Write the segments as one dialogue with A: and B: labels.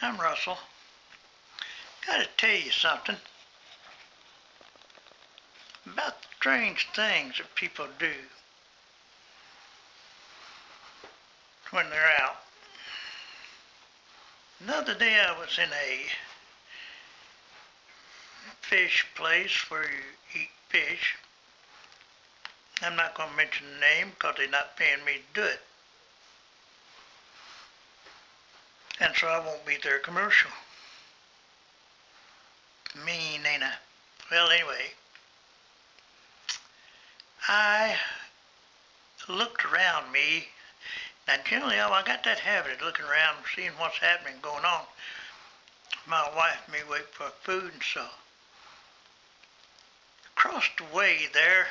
A: I'm Russell. Gotta tell you something about the strange things that people do when they're out. Another day I was in a fish place where you eat fish. I'm not going to mention the name because they're not paying me to do it. And so I won't be their commercial. Mean, ain't I? Well, anyway, I looked around me. Now, generally, I got that habit of looking around and seeing what's happening, going on. My wife and me wait for food and so. Across the way there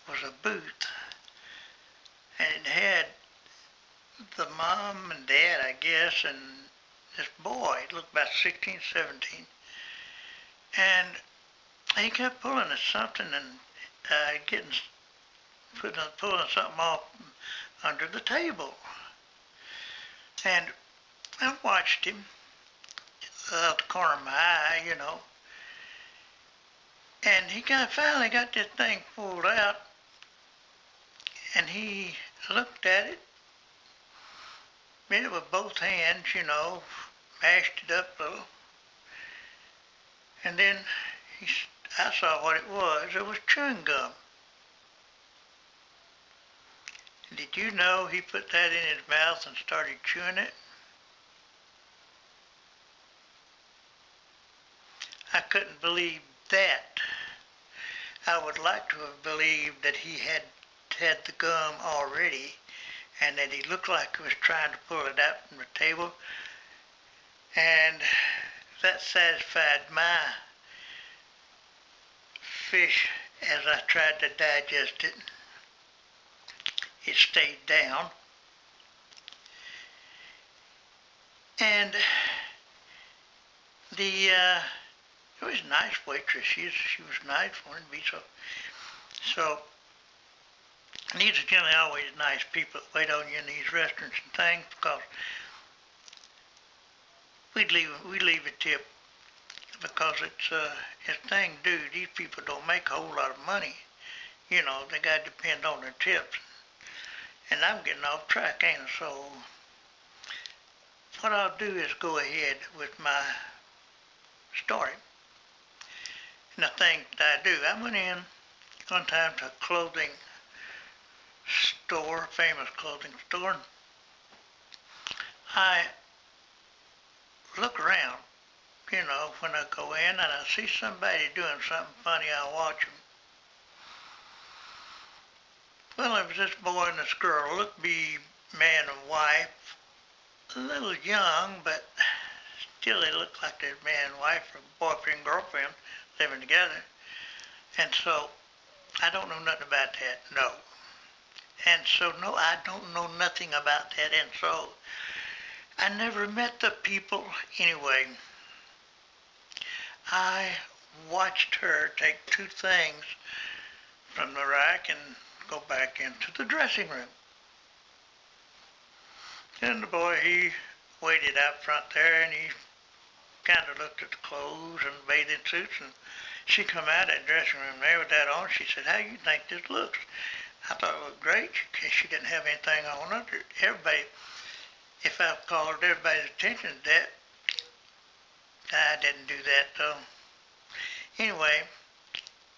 A: was a booth, and it had the mom and dad, I guess, and this boy, he looked about 16, 17, and he kept pulling at something and pulling something off under the table. And I watched him out the corner of my eye, and he finally got this thing pulled out, and he looked at it, made it with both hands, mashed it up a little, and then I saw what it was. It was chewing gum. Did you know he put that in his mouth and started chewing it? I couldn't believe that. I would like to have believed that he had the gum already and that he looked like he was trying to pull it out from the table, and that satisfied my fish as I tried to digest it. It stayed down, and it was a nice waitress. She was nice for him to be so. These are generally always nice people that wait on you in these restaurants and things, because we leave a tip, because it's a thing to do. These people don't make a whole lot of money. They got to depend on their tips. And I'm getting off track, ain't I? So what I'll do is go ahead with my story. And the thing that I do, I went in one time to a clothing store, famous clothing store. I look around, when I go in, and I see somebody doing something funny, I watch them. Well, it was this boy and this girl, looked to be man and wife, a little young, but still they looked like they're man and wife, or boyfriend and girlfriend living together. And so, I don't know nothing about that, no. And so, no, I don't know nothing about that, and so, I never met the people anyway. I watched her take two things from the rack and go back into the dressing room. And the boy, he waited out front there, and he kind of looked at the clothes and bathing suits, and she come out of that dressing room there with that on. She said, "How you think this looks?" I thought it looked great. She didn't have anything on under it. Everybody, if I called everybody's attention to that, I didn't do that though. Anyway,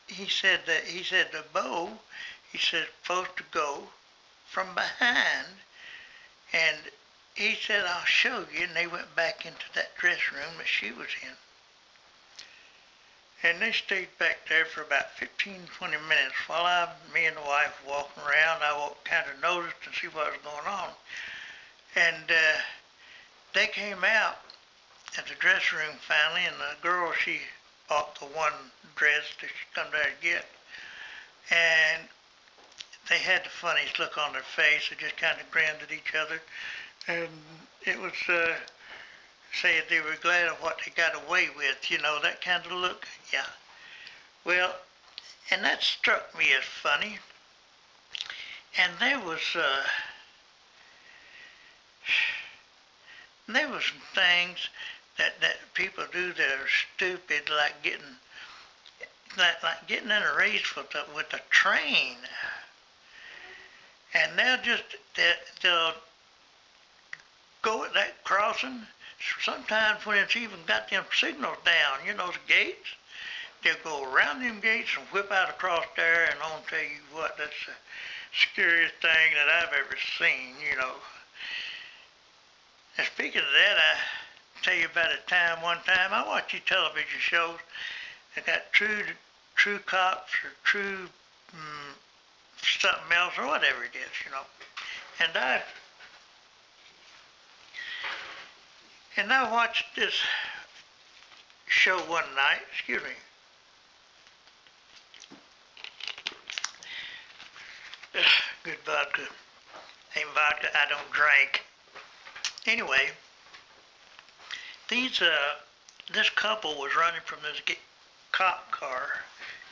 A: he said the bow, he said, supposed to go from behind, and he said, "I'll show you," and they went back into that dressing room that she was in. And they stayed back there for about 15, 20 minutes while me and the wife were walking around. I kind of noticed and see what was going on. And they came out at the dressing room finally, and the girl, she bought the one dress that she come there to get. And they had the funniest look on their face. They just kind of grinned at each other. And it was saying they were glad of what they got away with, that kind of look. Yeah. Well, and that struck me as funny. And there was And there was some things that people do that are stupid, like getting in a race with a train. And they'll go at that crossing. Sometimes when it's even got them signals down, those gates, they'll go around them gates and whip out across there, and I'll tell you what, that's the scariest thing that I've ever seen. And speaking of that, I tell you about one time, I watch these television shows that got true cops or true something else or whatever it is. And I watched this show one night, excuse me. Good vodka. Ain't vodka I don't drink. Anyway, this couple was running from this cop car,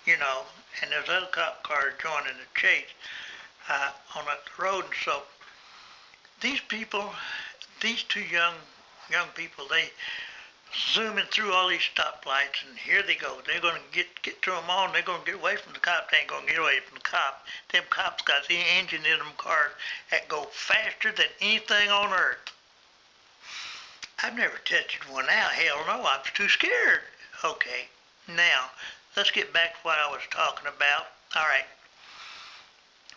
A: and there's other cop cars joining the chase on the road. And so these two young people, they zooming through all these stoplights, and here they go. They're going to get through them all, and they're going to get away from the cops. They ain't going to get away from the cops. Them cops got the engine in them cars that go faster than anything on earth. I've never touched one out. Hell no, I'm too scared. Okay, now, let's get back to what I was talking about. All right,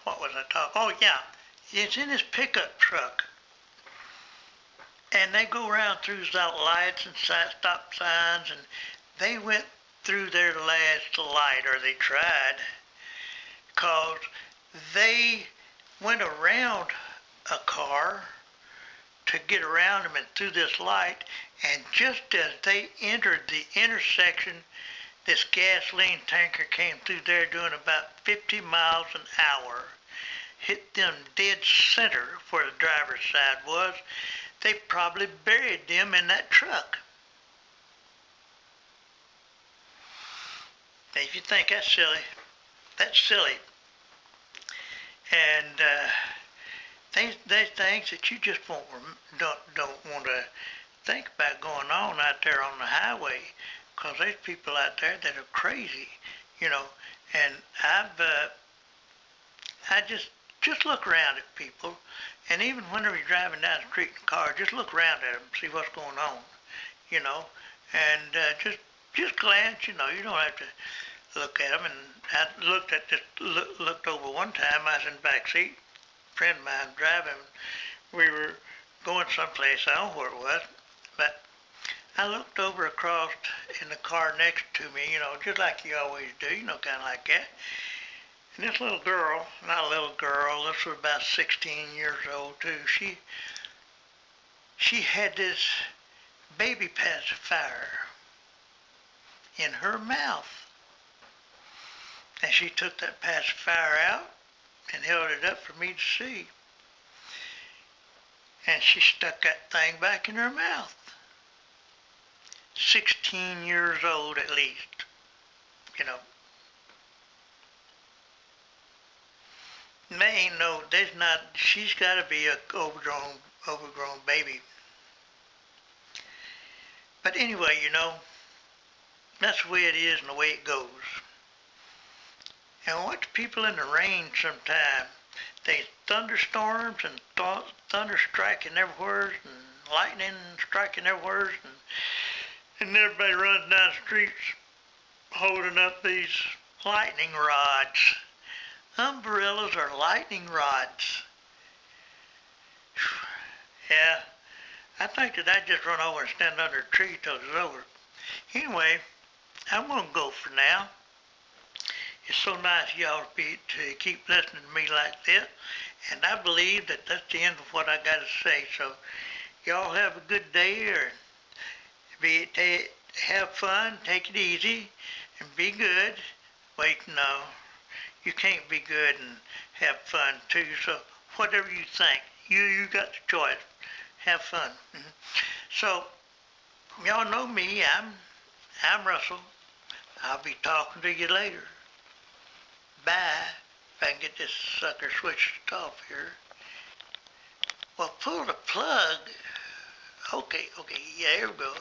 A: what was I talking? Oh, yeah, it's in this pickup truck. And they go around through lights and stop signs, and they went through their last light, or they tried, because they went around a car to get around them and through this light, and just as they entered the intersection, this gasoline tanker came through there doing about 50 miles an hour, hit them dead center where the driver's side was. They probably buried them in that truck. Now, if you think that's silly, that's silly. And there's things that you just don't want to think about going on out there on the highway, because there's people out there that are crazy, And I just look around at people. And even whenever you're driving down the street in a car, just look around at them, see what's going on, and just glance, you don't have to look at them. And I looked over one time. I was in the back seat, a friend of mine driving. We were going someplace, I don't know where it was, but I looked over across in the car next to me, just like you always do, kind of like that. And this little girl, not a little girl, this was about 16 years old too, she had this baby pacifier in her mouth. And she took that pacifier out and held it up for me to see. And she stuck that thing back in her mouth. 16 years old at least, she's got to be a overgrown baby. But anyway, that's the way it is and the way it goes. And watch people in the rain sometimes. There's thunderstorms and thunder striking everywhere, and lightning striking everywhere, and everybody runs down the streets holding up these lightning rods. Umbrellas are lightning rods. Yeah, I think that I'd just run over and stand under a tree till it's over. Anyway, I'm going to go for now. It's so nice y'all to keep listening to me like this, and I believe that that's the end of what I got to say. So y'all have a good day, or have fun, take it easy, and be good. Wait, no. You can't be good and have fun too, so whatever you think, you got the choice. Have fun. So, y'all know me, I'm Russell. I'll be talking to you later. Bye. If I can get this sucker switched off here. Well, pull the plug. Okay, okay, yeah, here we go.